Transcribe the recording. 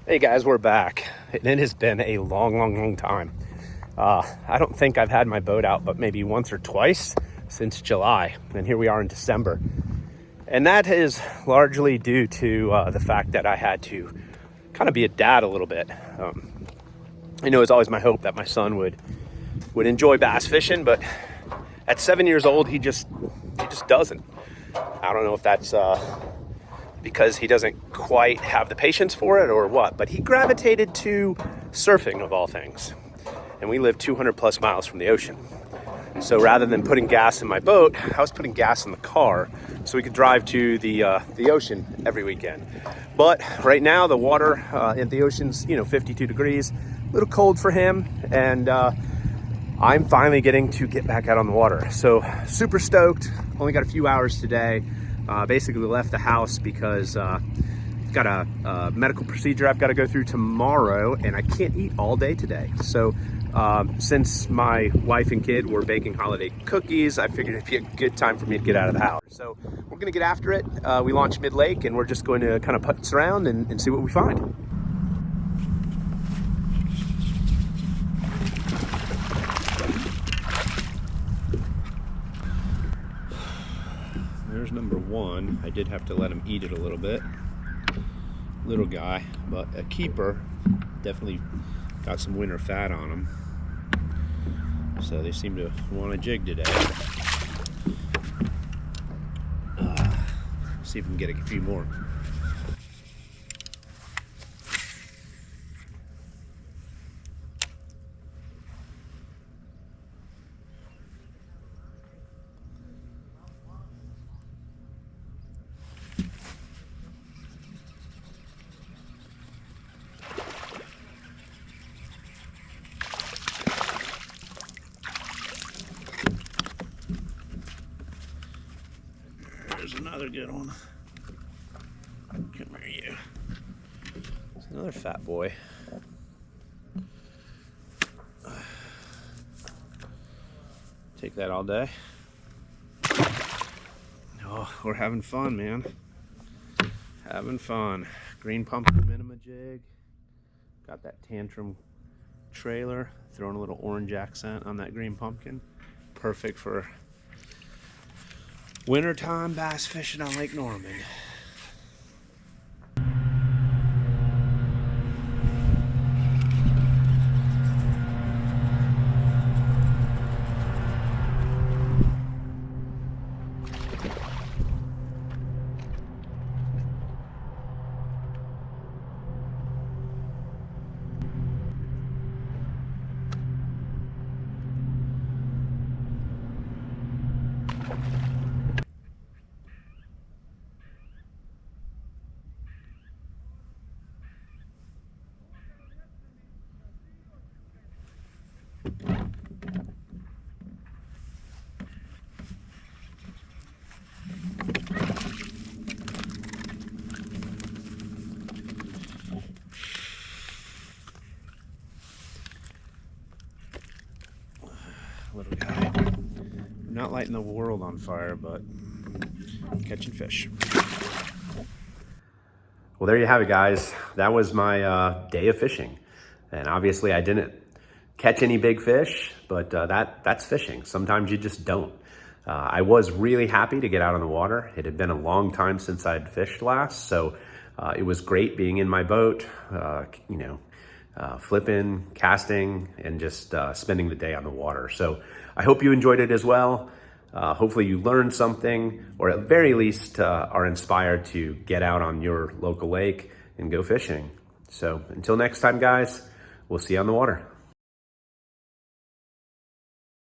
Hey guys, we're back. It has been a long time. I don't think I've had my boat out but maybe once or twice since July, and here we are in December. And that is largely due to the fact that I had to kind of be a dad a little bit. It's always my hope that my son would enjoy bass fishing, but at 7 years old, he just doesn't. I don't know if that's because he doesn't quite have the patience for it or what, but he gravitated to surfing of all things. And we live 200 plus miles from the ocean. So rather than putting gas in my boat, I was putting gas in the car so we could drive to the ocean every weekend. But right now the water in the ocean's 52 degrees, a little cold for him, and I'm finally getting to get back out on the water. So super stoked. Only got a few hours today. Basically left the house because I've got a medical procedure I've got to go through tomorrow, and I can't eat all day today. So since my wife and kid were baking holiday cookies, I figured it'd be a good time for me to get out of the house. So we're gonna get after it. We launched mid-lake, and we're just going to kind of putz around and see what we find. There's number one. I did have to let him eat it a little bit. Little guy, but a keeper. Definitely got some winter fat on him. So they seem to want a jig today. See if we can get a few more. There's another good one. Come here, you. It's another fat boy. Take that all day. Oh, we're having fun, man. Having fun. Green pumpkin minima jig. Got that tantrum trailer. Throwing a little orange accent on that green pumpkin. Perfect for wintertime bass fishing on Lake Norman. Little guy. I'm not lighting the world on fire, but catching fish. Well, there you have it, guys. That was my day of fishing. And obviously I didn't catch any big fish, but that's fishing. Sometimes you just don't. I was really happy to get out on the water. It had been a long time since I'd fished last, so it was great being in my boat, flipping, casting, and just spending the day on the water. So I hope you enjoyed it as well. Hopefully you learned something, or at the very least are inspired to get out on your local lake and go fishing. So until next time, guys, we'll see you on the water.